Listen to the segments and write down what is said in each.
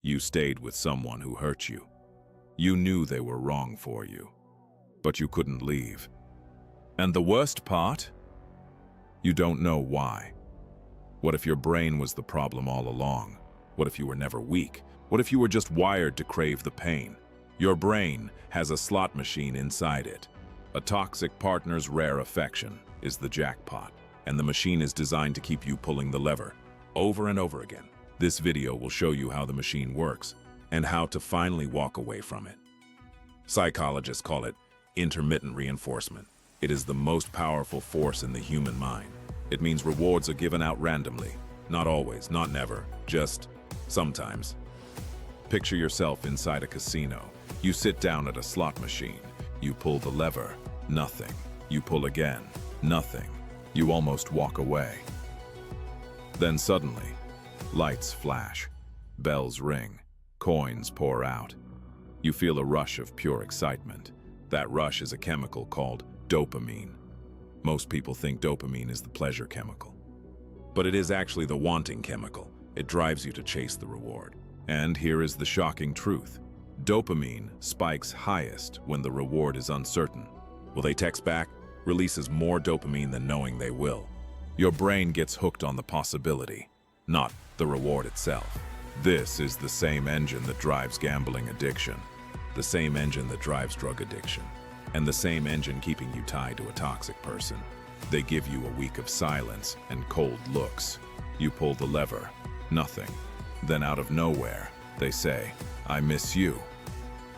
You stayed with someone who hurt you. You knew they were wrong for you, but you couldn't leave. And the worst part? You don't know why. What if your brain was the problem all along? What if you were never weak? What if you were just wired to crave the pain? Your brain has a slot machine inside it. A toxic partner's rare affection is the jackpot, and the machine is designed to keep you pulling the lever over and over again. This video will show you how the machine works and how to finally walk away from it. Psychologists call it intermittent reinforcement. It is the most powerful force in the human mind. It means rewards are given out randomly. Not always, not never, just sometimes. Picture yourself inside a casino. You sit down at a slot machine. You pull the lever, nothing. You pull again, nothing. You almost walk away. Then suddenly, lights flash, bells ring, coins pour out. You feel a rush of pure excitement. That rush is a chemical called dopamine. Most people think dopamine is the pleasure chemical, but it is actually the wanting chemical. It drives you to chase the reward. And here is the shocking truth. Dopamine spikes highest when the reward is uncertain. Will they text back? Releases more dopamine than knowing they will. Your brain gets hooked on the possibility, not the reward itself. This is the same engine that drives gambling addiction, the same engine that drives drug addiction, and the same engine keeping you tied to a toxic person. They give you a week of silence and cold looks. You pull the lever, nothing. Then out of nowhere, they say, "I miss you."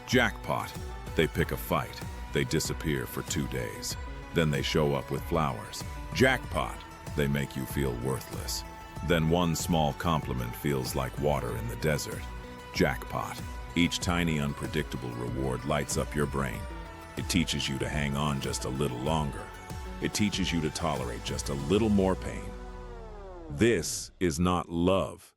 Jackpot. They pick a fight. They disappear for 2 days. Then they show up with flowers. Jackpot. They make you feel worthless. Then one small compliment feels like water in the desert. Jackpot. Each tiny unpredictable reward lights up your brain. It teaches you to hang on just a little longer. It teaches you to tolerate just a little more pain. This is not love.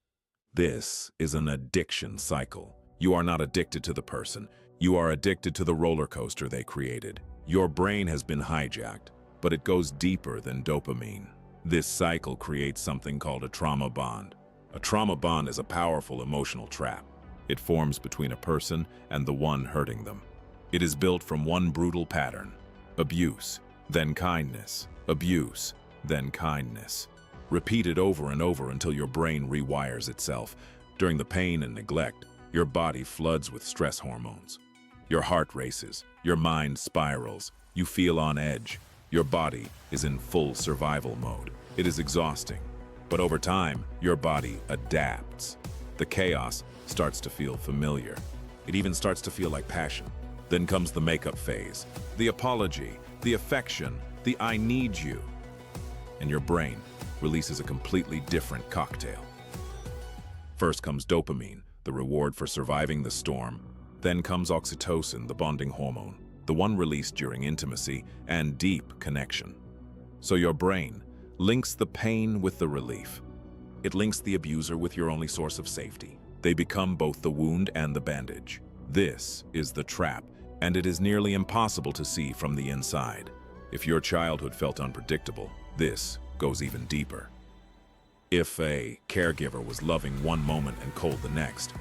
This is an addiction cycle. You are not addicted to the person. You are addicted to the roller coaster they created. Your brain has been hijacked, but it goes deeper than dopamine. This cycle creates something called a trauma bond. A trauma bond is a powerful emotional trap. It forms between a person and the one hurting them. It is built from one brutal pattern: abuse, then kindness, abuse, then kindness. Repeated over and over until your brain rewires itself. During the pain and neglect, your body floods with stress hormones. Your heart races, your mind spirals, you feel on edge. Your body is in full survival mode. It is exhausting, but over time, your body adapts. The chaos starts to feel familiar. It even starts to feel like passion. Then comes the makeup phase, the apology, the affection, the "I need you." And your brain releases a completely different cocktail. First comes dopamine, the reward for surviving the storm. Then comes oxytocin, the bonding hormone, the one released during intimacy and deep connection. So your brain links the pain with the relief. It links the abuser with your only source of safety. They become both the wound and the bandage. This is the trap, and it is nearly impossible to see from the inside. If your childhood felt unpredictable, this goes even deeper. If a caregiver was loving one moment and cold the next,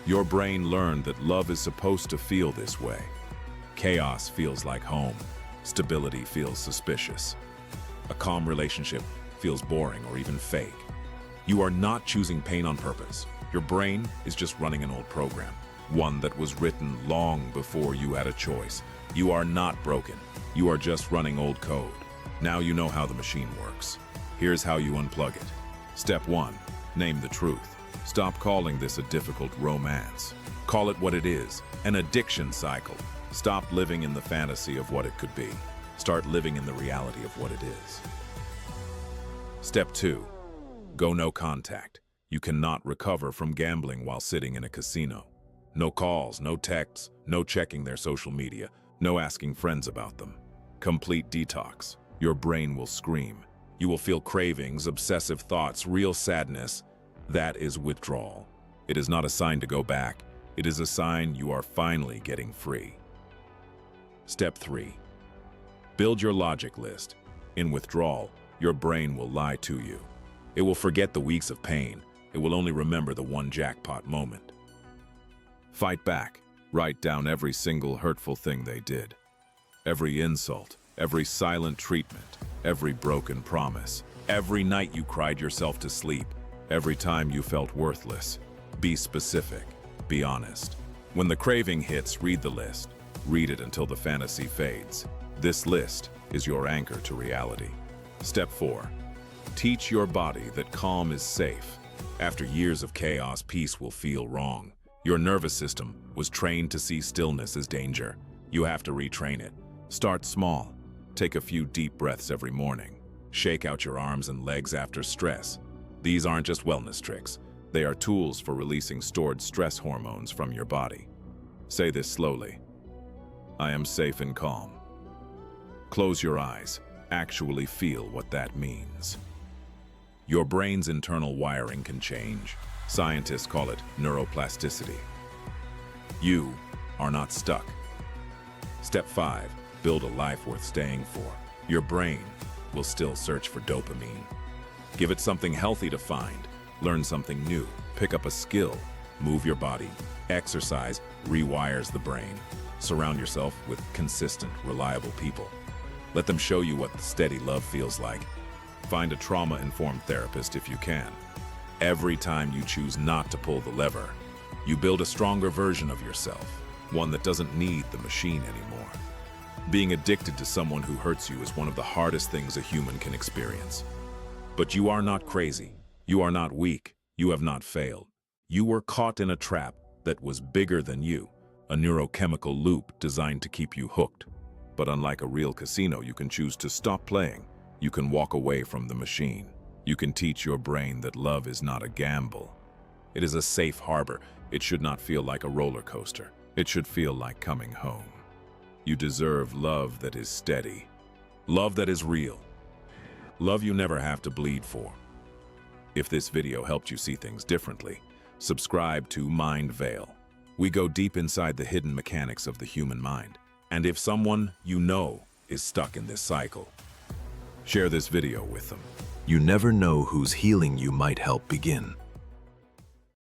your brain learned that love is supposed to feel this way. Chaos feels like home. Stability feels suspicious. A calm relationship feels boring or even fake. You are not choosing pain on purpose. Your brain is just running an old program, one that was written long before you had a choice. You are not broken. You are just running old code. Now you know how the machine works. Here's how you unplug it. Step 1. Name the truth. Stop calling this a difficult romance. Call it what it is, an addiction cycle. Stop living in the fantasy of what it could be. Start living in the reality of what it is. Step 2. Go no contact. You cannot recover from gambling while sitting in a casino. No calls, no texts, no checking their social media, no asking friends about them. Complete detox. Your brain will scream. You will feel cravings, obsessive thoughts, real sadness. That is withdrawal. It is not a sign to go back. It is a sign you are finally getting free. Step 3. Build your logic list. In withdrawal, your brain will lie to you. It will forget the weeks of pain. It will only remember the one jackpot moment. Fight back. Write down every single hurtful thing they did. Every insult, every silent treatment, every broken promise. Every night you cried yourself to sleep. Every time you felt worthless. Be specific. Be honest. When the craving hits, read the list. Read it until the fantasy fades. This list is your anchor to reality. Step 4. Teach your body that calm is safe. After years of chaos, peace will feel wrong. Your nervous system was trained to see stillness as danger. You have to retrain it. Start small. Take a few deep breaths every morning. Shake out your arms and legs after stress. These aren't just wellness tricks. They are tools for releasing stored stress hormones from your body. Say this slowly. I am safe and calm. Close your eyes. Actually feel what that means. Your brain's internal wiring can change. Scientists call it neuroplasticity. You are not stuck. Step 5. Build a life worth staying for. Your brain will still search for dopamine. Give it something healthy to find. Learn something new. Pick up a skill. Move your body. Exercise rewires the brain. Surround yourself with consistent, reliable people. Let them show you what steady love feels like. Find a trauma-informed therapist if you can. Every time you choose not to pull the lever, you build a stronger version of yourself, one that doesn't need the machine anymore. Being addicted to someone who hurts you is one of the hardest things a human can experience. But you are not crazy. You are not weak. You have not failed. You were caught in a trap that was bigger than you, a neurochemical loop designed to keep you hooked. But unlike a real casino, you can choose to stop playing. You can walk away from the machine. You can teach your brain that love is not a gamble. It is a safe harbor. It should not feel like a roller coaster. It should feel like coming home. You deserve love that is steady. Love that is real. Love you never have to bleed for. If this video helped you see things differently, subscribe to Mind Veil. We go deep inside the hidden mechanics of the human mind. And if someone you know is stuck in this cycle, share this video with them. You never know whose healing you might help begin.